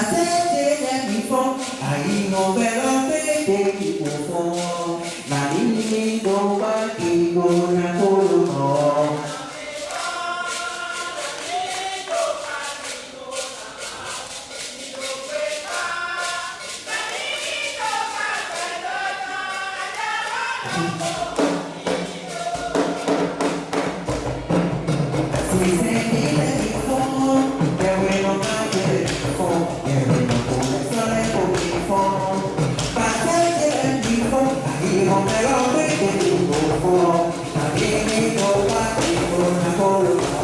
Passete tempi fa, ai non veramente tempi fa, ma dimmi dove ti con no. Si senti tempi fa, che voi non avete fa, che voi non potete pochi fa. Passete tempi fa, ai non veramente tempi fa, ma dimmi dove ti con no.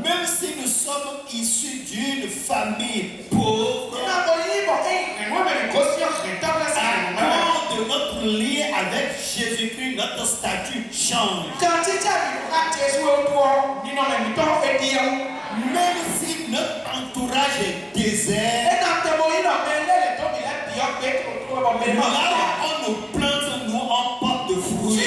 Même si nous sommes issus d'une famille pauvre, de notre lien avec Jésus-Christ, notre statut change. Même si notre entourage est désert, là on nous plante, nous on porte de fruits.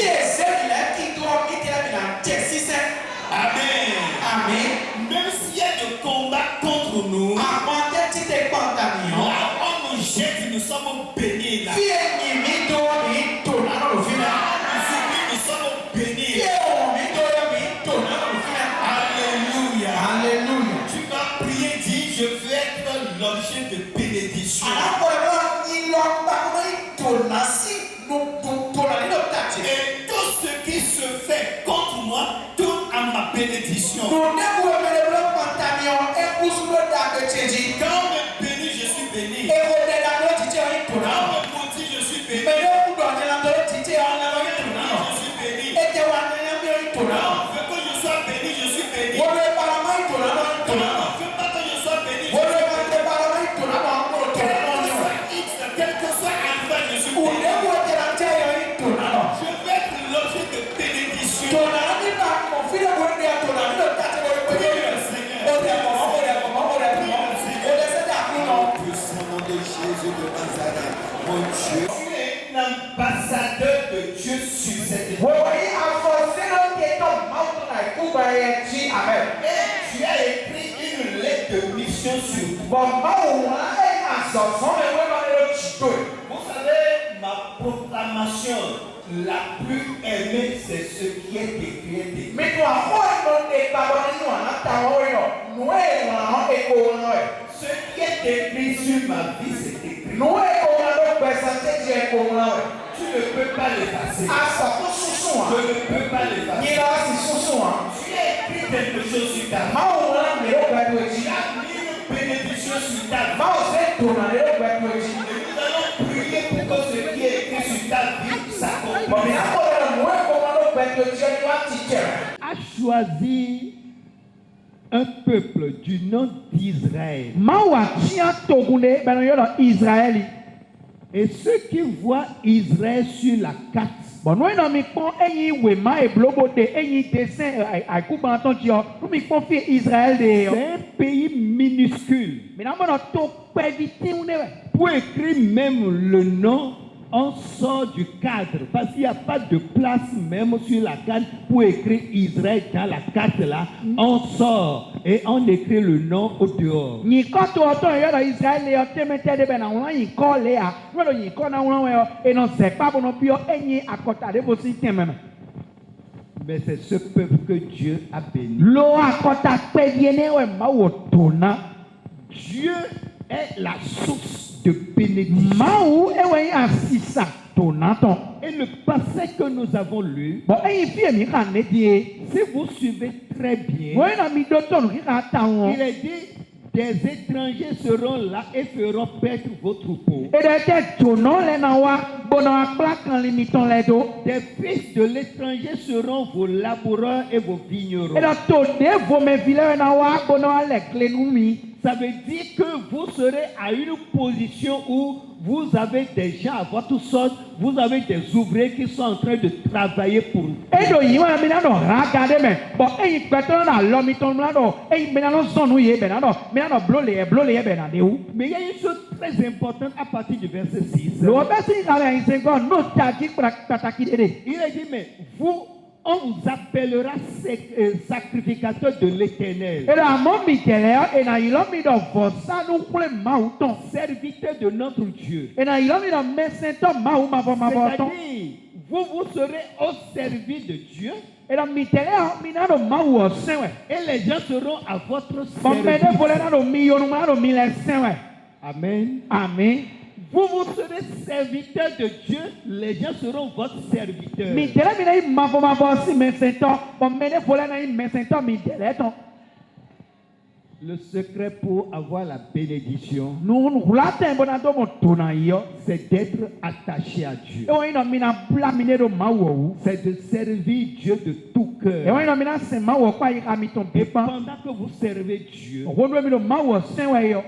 Amen. Amen. Même s'il y a des combats contre nous, là on nous jette, nous sommes bénis là. Nous sommes bénis. Alléluia. Alléluia. Tu vas prier, dis, je veux être l'objet de bénédiction. Et tout ce qui se fait contre moi tourne à ma bénédiction. Quand on me bénit, je suis béni. Quand on me maudit, je suis béni. Je suis béni. Quand on veut que je sois béni, je suis béni. Quand on ne veut pas que je sois béni, je suis béni. Quel que soit alpha, je suis béni. Je vais être l'objet de bénédiction. Jésus de Nazareth, mon Dieu, tu es l'ambassadeur de Dieu sur cette terre. Et tu as écrit une lettre de mission sur moi. Vous savez, ma proclamation la plus aimée, c'est ce qui est écrit. Ce qui est écrit sur ma vie, c'est écrit. Tu ne peux pas l'effacer. Je ne peux pas l'effacer. Tu as écrit quelque chose sur ta vie. Tu as mis une bénédiction sur ta vie. Et nous allons prier pour que ce qui est écrit sur ta vie s'accomplisse. A choisi un peuple du nom d'Israël. Et ceux qui voient Israël sur la carte, c'est un pays minuscule. Pour écrire même le nom, on sort du cadre parce qu'il n'y a pas de place même sur la carte pour écrire Israël dans la carte là. On sort et on écrit le nom au dehors. Mais c'est ce peuple que Dieu a béni. Dieu est la source de bénédiction. Et le passage que nous avons lu, si vous suivez très bien, il est dit, des étrangers seront là et feront perdre vos troupeaux. Des fils de l'étranger seront vos laboureurs et vos vignerons. Ça veut dire que vous serez à une position où vous avez des gens à votre sorte, vous avez des ouvriers qui sont en train de travailler pour vous. Et donc, il y a maintenant regardez mais bon et il peut être l'homme il tombe là donc et maintenant son nous y est maintenant blolé maintenant de où Mais il y a une chose très importante à partir du verset 6. le verset il a une seconde nous tagi pataki de Il a dit, mais vous, on vous appellera sacrificateur de l'Éternel, et la mon Michel et na il a mis dans ça nous pour mauton serviteur de notre Dieu. et na il a mis dans messenton mau ma C'est-à-dire, vous serez au service de Dieu et la Michel mina do mau au sein ouais et les gens seront à votre bon mais de voler service. na do million na do mille sein ouais Amen. amen Vous serez serviteur de Dieu, les gens seront votre serviteur. Michel mina il ma si messenton bon mais de voler na il messenton Michel ton Le secret pour avoir la bénédiction, nous la tembo na do mo tona yo c'est d'être attaché à Dieu. e wọ́n yìí mina bla mi ne do ma wọ̀ wò C'est de servir Dieu de tout e wọ́n cœur. yìí mina sẹ̀ ma wọ̀ kó àyíká mi tó Et pípa pendant que vous servez Dieu, òwò mi do ma wọ̀ sẹ́wọ̀ yọ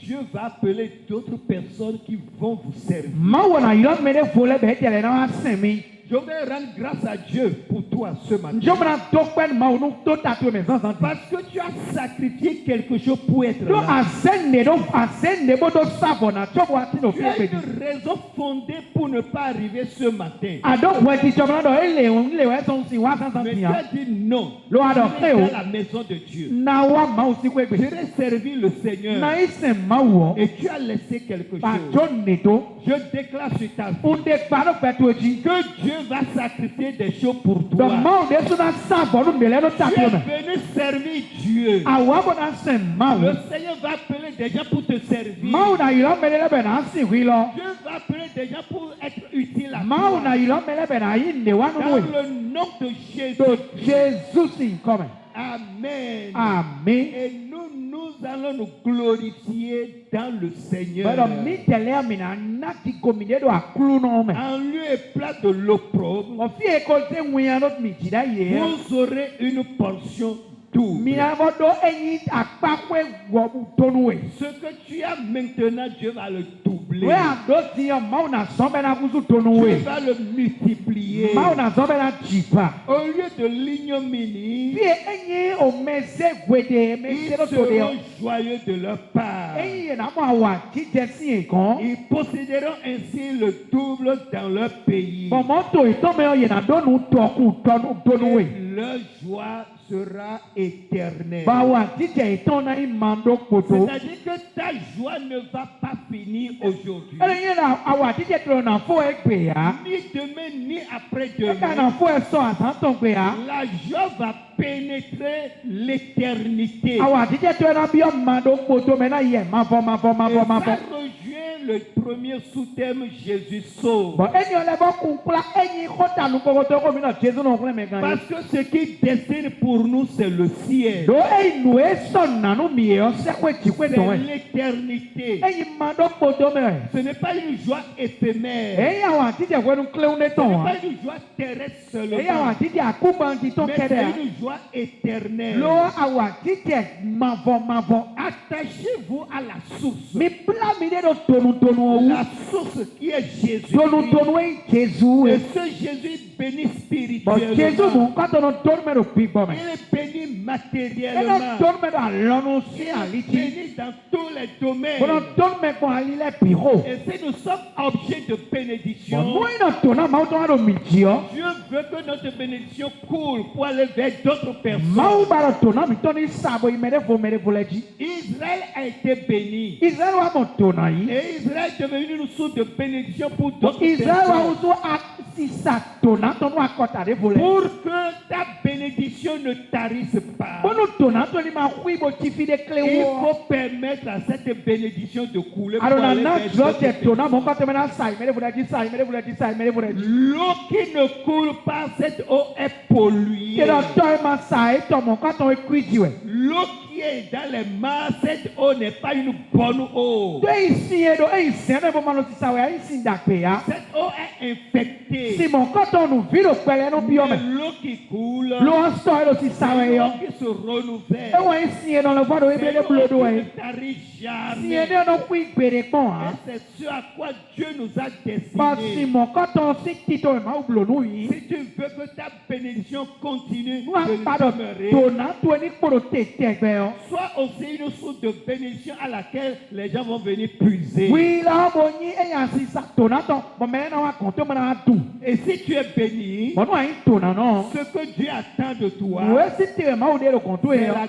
Dieu va appeler d'autres personnes qui vont vous servir. ma wọ̀ na yọ mi ne fọlẹ́ bẹ́ẹ̀ tẹ̀lé náà wá sẹ̀ mi Je vais rendre grâce à Dieu pour toi ce matin. njọ́ mi na tó pẹ́ ma wọ̀ ní tó ta tó mi sánsan ti Parce que tu as sacrifié quelque chose pour être tó là. àsẹ́nde bó tó sábọ̀ náà tó bọ̀ àti Tu òfin as pèjì une raison fondée pour ne pas arriver ce matin. àdókòwò ti jọba náà dọ̀ ẹ̀ lè wẹ́ tó ń sin wá sánsan Mais ti tu yàn as dit non. Ló wá dọ̀ Je pé vais o dans la maison de Dieu. na wá ma wọ̀ sí pé Je gbè vais servir le Seigneur. na yìí sẹ̀ ma wọ̀ Et tu as laissé quelque chose. pàtó nìtó Je déclare sur ta vie ń dé kparó pẹ̀tù etí. que Dieu va sacrifier des choses pour The toi. mouth de suna sábọ̀ ló mèlè ló Tu tàbí es ọ̀nà. venu servir Dieu. Àwọn abọ̀ náà sẹ̀ máa Le wò. Seigneur va appeler des gens pour te servir. Máa nà yìí lọ́ mèlè lẹ́bẹ̀ náà sì wí lọ. Dieu va appeler des gens pour être utile à Máa nà toi. yìí lọ́ mèlè lẹ́bẹ̀ náà yìí nè wá nínú Dans yìí. le nom de Jésus. So Jésus sì kọ́mẹ̀. Amen. Àmín. Et nous allons nous glorifier dans le Seigneur. Bẹ́ẹ̀ mi tẹ̀lé àmì náà ná ti gòmìnira do àkúrú náà mẹ́. En lieu et place de l'opprobre, Òfin èkó tẹ wíyan ló mi jìdá yìí. vous aurez une portion double. Mìíràn bọ́ dọ́ ẹyin àpapọ̀ wọ̀ tónú wẹ̀. Ce que tu as maintenant, Dieu va le doubler. Wẹ́ àdó ti yàn máa nà sọ́n bẹ́ẹ̀ náà kúsù tónú Dieu wẹ̀. va le multiplier. Máa nà sọ́n bẹ́ẹ̀ náà jìpa. Au lieu de l'ignominie, Bí ẹyin òmẹsẹ̀ gbèdé ils mẹsẹ̀ ló tó de ọ. seront joyeux de leur part. Ẹyin yẹn náà máa wà jíjẹ sí nǹkan. Ils posséderont ainsi le double dans leur pays. Bọ̀mọ́tò ìtọ́mẹ́yọ yẹn náà dọ́nu tọkùn tónú wẹ̀. Et leur joie sera éternelle. Báwa jíjẹ ìtọ́ náà ń máa dó kpoto. C'est-à-dire que ta joie ne va pas finir aujourd'hui. Ẹyin náà àwọn àjíjẹ tó náà fún ẹ gbè yá. Ni demain, ni Ẹ̀ka après-demain. náà fún ẹ sọ àtàntàn gbè yá. La joie va pénétrer l'éternité. Àwọn àjíjẹ tó náà bí ọ máa dó kpoto mẹ́ náà yẹ máa bọ́. Et ça rejoint le premier sous-thème Jésus sauve. Bọ̀ ẹni ọlẹ́bọ̀ kún kúlá ẹyin kọ́tà lu kókótó kó mi náà Jésù náà kúlẹ̀ mẹ́gan yìí. Parce que ce qui destine pour nous, c'est le ciel. Do ẹyin nù ẹ sọ nànú mi yẹ ọ sẹ́kọ̀ ètí pé C'est dùn ẹ̀. l'éternité. Ẹyin máa dó kpoto mẹ́. Ce n'est pas une joie éphémère. Ẹyin àwọn àjíjẹ wẹ́nu kílẹ̀wọ́n dé Ce tán n'est wá. pas une joie terrestre Ẹyin àwọn seulement. àjíjẹ àkúgbọ̀ntì tó Mais kẹ́dẹ̀ à. c'est une joie éternelle. Lọ àwọn àjíjẹ mavọ. Attachez-vous à la source. Mi bla mi de do tonu owu. La source qui est Jésus. Tonu e Jésus Et e. ce Jésus béni Bon Jésus spirituellement. mu kato no tonu me do pi gbọ́ mẹ́. Il est béni E no matériellement. tonu me do alọ́nu sí Il est àlítí. béni dans tous les domaines. Bọ̀dọ̀ tonu me kọ́ alílẹ̀ pìhó. Et si nous sommes objets de Bọ̀ bénédiction, mú iná tona máa tó wá do mi jí ọ. Dieu veut que notre bénédiction coule pour aller vers d'autres Máa personnes. bá dọ̀ tona mi tọ́ ní sábò ìmẹ̀rẹ̀fọ̀ lẹ̀ jí. Israël a été béni. Israẹli wa mọ̀ tona yìí. Et Israël est devenu une source de bénédiction pour Bọ̀ d'autres Israẹli wa personnes. wùsọ̀ a sisa tona tọ́nu akọ̀tà rẹ̀ fọlẹ̀. Pour que ta bénédiction ne tarisse pas, Bọ́nu tona tó ní ma hu ibo tí fi de kílẹ̀ il wọ́. faut permettre à cette bénédiction de couler pour Arona aller na vers jọ d'autres tẹ personnes. tona mọ kọtẹ mẹ na sa ìmẹrẹ fúnra jí sa ìmẹrẹ fúnra jí sa ìmẹrẹ fúnra jí. L'eau qui ne coule pas, cette eau est polluée. Tẹ̀lé ọ̀tọ́ ẹ ma sa ẹ tọ̀ mọ kọ́tọ̀ ẹ kú ìjì wẹ̀. L'eau qui est dans les mares, cette eau n'est pas une bonne eau. Do ici et do ici ne bo mano si sawe ici dakpe ya. Cette eau est infectée. Si mon coton nous vit au pele no bio me. L'eau qui coule, L'eau en store si sawe yo. l'eau qui se renouvelle. E wa ici dans le voie do ebe de blodo Elle e. ne tarit Si jamais. e no kui gbere pon ha. Et c'est ce à quoi Dieu nous a Ba si destinés. mon coton si tito e ma u blodo yi. Si tu veux que ta bénédiction continue Nou an de pa do demeurer, dona to ni kporo te tegbe yo. sois aussi une source de bénédiction à laquelle les gens vont venir puiser. Oui la bo ni e ya si sa dona to bo me na wa konto me na tu. Et si tu es béni, Bo no ai dona no. ce que Dieu attend de toi, We si te ma u de lo konto e c'est yo. la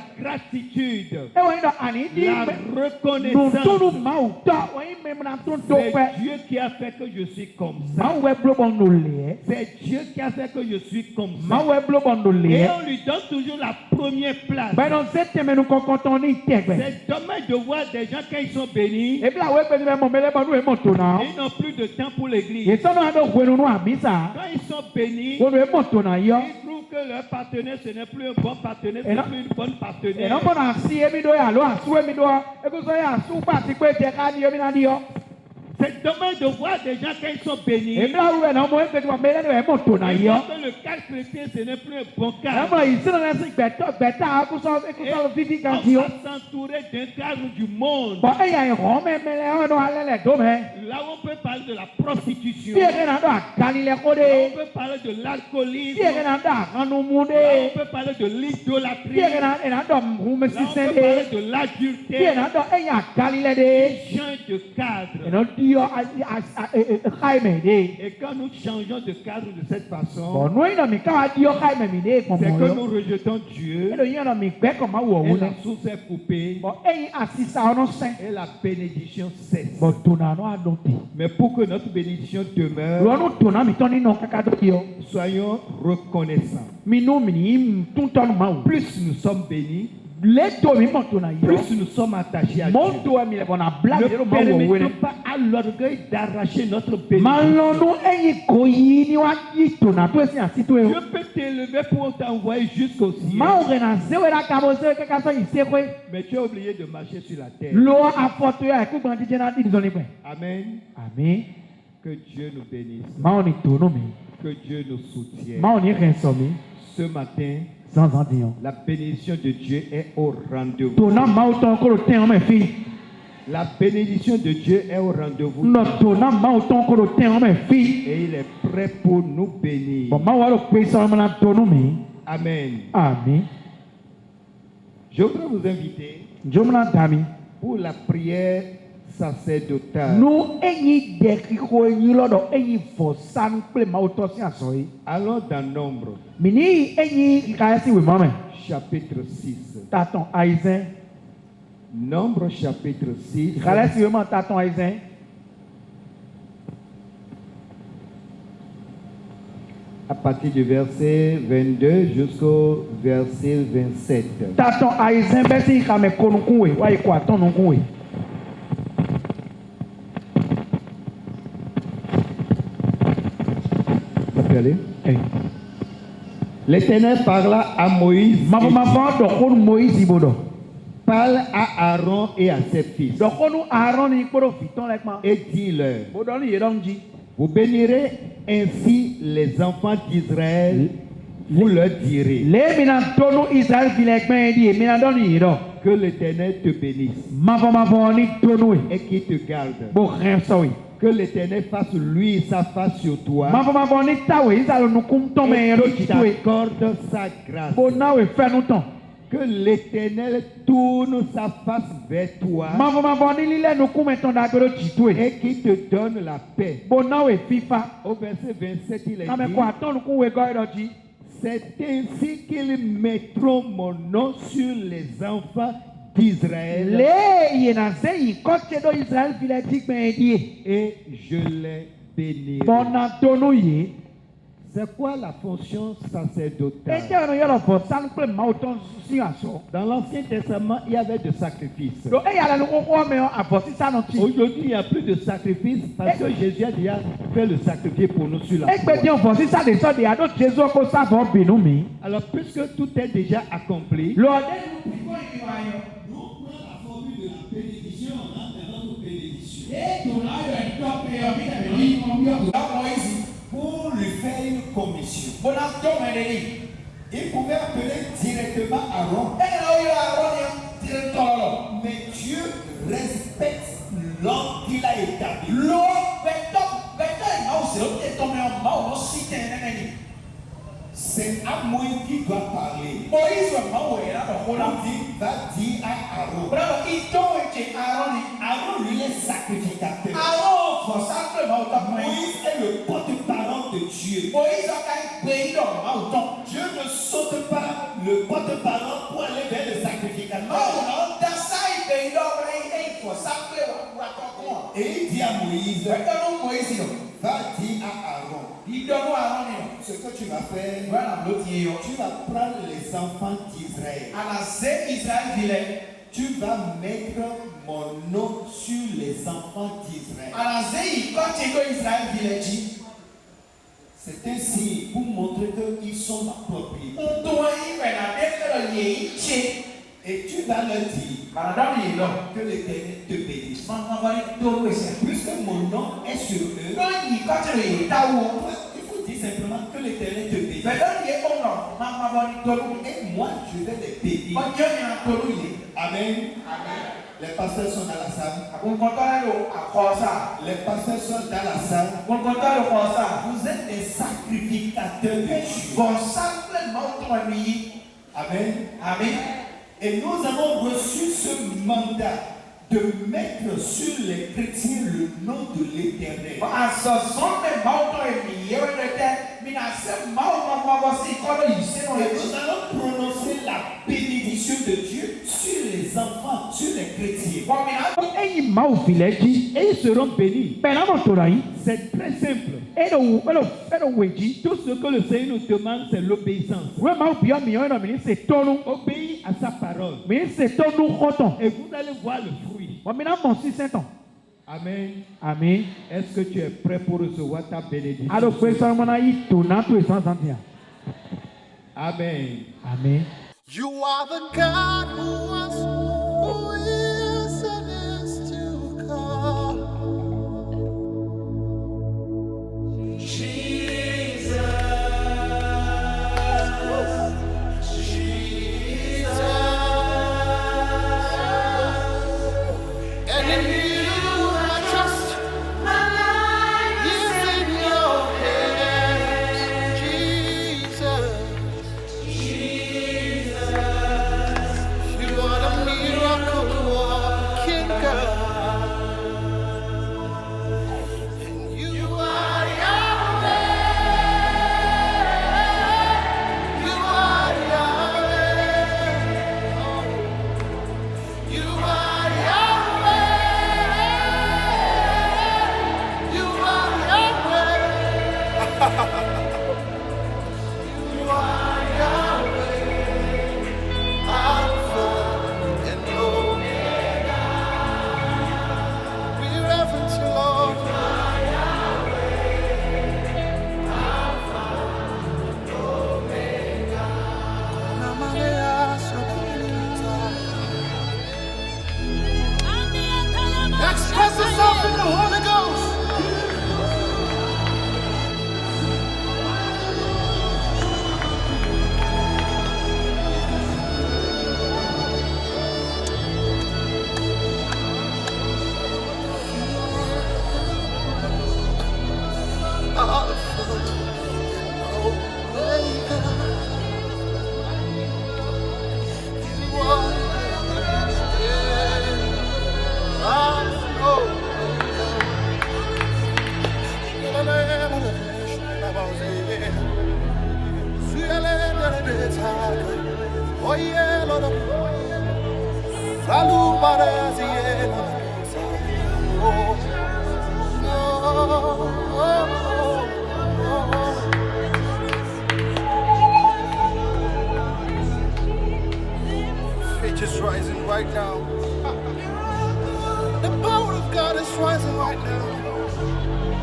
gratitude, E wa ndo ani di la no reconnaissance. tunu ma u to wa me na tun to C'est pe. Dieu qui a fait que je suis comme ça. Ma we blo bon no le. C'est Dieu qui a fait que je suis comme Ma ça. we blo bon no Et le. on lui donne toujours la première place. Ben non c'est te me no konto ni tegbe. C'est dommage de voir des gens quand ils sont bénis, E bla we pe ni mo mele bon no e mo to na. ils n'ont plus de temps pour l'église. Ye so no ado gwenu no abisa. Quand ils sont bénis, Wo no e mo to na yo. ils trouvent que leur partenaire, ce n'est plus un bon partenaire, ce Et n'est non. plus une bonne E partenaire. no mo na si e mi do ya lo asu e mi do. E ko so ya asu pa ti pe te ka di e mi na di yo. C'est dommage de voir des gens quand ils sont bénis, E bla we na mo e pe ti mo mele no e mo to na ils yo. voient que le cadre chrétien, ce n'est plus un bon E cadre. mo yi sino na si beta ku so vivi kan ti On yo. va s'entourer d'un cadre du monde. Bo e ya e ho me mele o no alele do me. Là où on peut parler de la prostitution, Bí ẹ̀kẹ́ náà dọ̀ àgánilẹ̀ kó là dé. où on peut parler de l'alcoolisme, Bí ẹ̀kẹ́ náà dọ̀ àgánu mú là où dé. on peut parler de l'idolâtrie, Bí ẹ̀kẹ́ là náà dọ̀ mùmí où on sísẹ́ peut dé. parler de Bí l'adultère. ẹ̀kẹ́ náà dọ̀ ẹ̀yìn àgánilẹ̀ dé. Change de cadre. Ẹ̀nà díọ̀ káìmẹ̀ dé. Et quand nous changeons de cadre de cette façon, Bọ̀nú ẹ̀yìn mi káwá díọ̀ káìmẹ̀ mi dé c'est pọ̀mọ̀ que yọ. nous rejetons Dieu Ẹ̀nà yìí ẹ̀nà mi gbẹ́ kọ̀ máa wọ̀ et wọ́n la dẹ̀. source est coupée Bọ̀ ẹ̀yìn àṣìṣà ọ̀nà sẹ́. et la bénédiction cesse. Bọ̀ tònà náà àdó tè. Mais pour que notre bénédiction demeure, Lọ́nù tònà mi tán nínú kákà tó yọ. soyons reconnaissants. Mi nú mi ní tún tọ́nu máa wò. Plus nous sommes bénis, Lẹ́tọ̀ mi mọ̀ tònà yọ. plus nous sommes attachés à Dieu. Mọ́tò ẹ̀mí lẹ̀ bọ̀nà bláàgì Ne ló máa wọ̀ wọ́n permettons dẹ̀. pas à l'orgueil d'arracher notre Máa bénédiction. lọ́nu ẹ̀yìn kò yí ni wá yí tònà tó ẹ̀sìn àti tó ẹ̀. Dieu peut t'élever pour t'envoyer jusqu'au ciel. Máa wò rẹ̀ zéwé la kàbọ̀ zéwé kẹ́kẹ́ sọ yìí sékwé. Mais tu as oublié de marcher sur la terre. Lọ afọ́tò yà ẹ̀kú gbọ́n jíjẹ́ náà dìde sọ́ni pẹ̀. Amen. Àmì Que Dieu nous bénisse. máa ní tònú mi. Que Dieu nous soutienne. Máa ní rẹ̀ sọ mi. Ce matin, Zanzan diyan. la bénédiction de Dieu est au rendez-vous. Tònà máa tán kóró tẹ́ ọmọ ẹ̀ fi. La bénédiction de Dieu est au rendez-vous. Nọ tònà máa tán kóró tẹ́ ọmọ ẹ̀ fi. Et il est prêt pour nous bénir. Bọ̀ máa wà ló pé sọ ọmọ náà tònú mi. Amen. Àmì. Je voudrais vous inviter Jọ́mọ́nà dàmí. pour la prière sacerdotale. Nu ẹ̀yin dẹ̀ kíkó ẹ̀yin lọ́dọ̀ ẹ̀yin fọ̀ sanu pé máa tọ́ sí àsọ yìí. Allons dans Nombre, Mi ní ẹ̀yin kíkà ẹ̀ sí ìwé mọ́mẹ́. chapitre 6. Tàtàn àìsàn. Nombre, chapitre 6. Kíkà ẹ̀ sí ìwé mọ́ tàtàn àìsàn. À partir du verset 22 jusqu'au verset 27. Tàtàn àìsàn bẹ́ẹ̀ sí ìkàmẹ̀ kónukún wẹ̀ wáyé kó àtọ́nukún wẹ̀. Ça peut aller? Ẹ̀ L'Éternel parla à Moïse, mafɔmafɔ dɔkɔnu Moïse bò dɔ. parle à Aaron et à ses fils, Dɔkɔnu Aaron ni kpɔdɔ fitɔn lɛ kuma. et dis-leur, Bò dɔ ni yɛ dɔn dzi. vous bénirez ainsi les enfants d'Israël, vous leur direz, Lé mina tonu Israël fi lɛ gbɛn di yɛ mina dɔ ni yɛ dɔ. que l'Éternel te bénisse Mafɔmafɔ ni tonu yɛ. et qu'il te garde. Bò hɛn sɔwi. Que l'Éternel fasse luire sa face sur toi Mafɔmafɔ ni tawe Israël nukun tɔmɛ et yɛ do qu'il jitu yɛ. t'accorde sa grâce. Bò nawe fɛnu tɔn. Que l'Éternel tourne sa face vers toi Mafɔmafɔ ni lilɛ nukun mɛ tɔn dagbe do jitu yɛ. et qu'il te donne la paix. Bò nawe fifa. Au verset 27, il est Kàmɛ dit, kó àtɔnukun wɛ gɔɛ dɔ dzi. c'est ainsi qu'ils mettront mon nom sur les enfants d'Israël Lé yena se yi kɔtse do Israël fi lɛ di gbɛn di yɛ. et je les bénirai. Bɔna tonu yɛ. C'est quoi la fonction sacerdotale? Ete yɛrɛ yɔrɔ fɔ sanu kple maaw tɔn si asɔ. Dans l'Ancien Testament, il y avait des sacrifices. Do eya lɛ nu kɔkɔ mɛ avɔ sisan nɔ ti. Aujourd'hui, il n'y a plus de sacrifices parce que Jésus a déjà fait le sacrifice pour nous sur la Egbe di croix. avɔ sisan de sɔ de ado Jesu ko sábɔ binu mi. Alors, puisque tout est déjà accompli, Lɔɔde nu ti ko yi wa Donc, voilà la formule de la bénédiction, là, dans notre bénédiction. Pour lui faire une commission, il pouvait appeler directement Aaron. Mais Dieu respecte l'ordre qu'il a établi. C'est à Moïse qui doit parler. On dit, va dire à Aaron. Aaron lui est sacrificateur. Moïse est le porte-parole de Dieu. Dieu ne saute pas le porte-parole pour aller vers le sacrificateur. Et il dit à Moïse, va dire à Aaron, ce que tu vas faire, tu vas prendre les enfants d'Israël. Tu vas mettre mon nom sur les enfants d'Israël. C'est un signe pour montrer qu'ils sont ma propriété. Et tu vas leur dire que l'Éternel te bénisse. Puisque mon nom est sur eux, il faut dire simplement que l'Éternel te bénisse. Et moi, je vais les bénir. Amen. Les pasteurs sont dans la salle. Les pasteurs sont dans la salle. Vous êtes des sacrificateurs de Dieu. Amen. Et nous avons reçu ce mandat de mettre sur les chrétiens le nom de l'Éternel. Nous allons prononcer la bénédiction de Dieu sur les enfants, sur les chrétiens. Et ils seront bénis. C'est très simple. Tout ce que le Seigneur nous demande, c'est l'obéissance. Obéis à sa parole. Et vous allez voir le fruit. Amen. Est-ce que tu es prêt pour recevoir ta bénédiction? Amen. You are the God who was, who is, and is to come. And in you I trust. My life is in your hands, Jesus. You are the miracle working God. And you are Yahweh. You are Yahweh. You are Yahweh. You are Yahweh. You are Yahweh. Alpha and Omega. We reverence you, Lord. Express yourself in the Holy Ghost. Oh yeah, Lord. Salu barezi Faith is rising right now. The power of God is rising right now.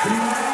Amen.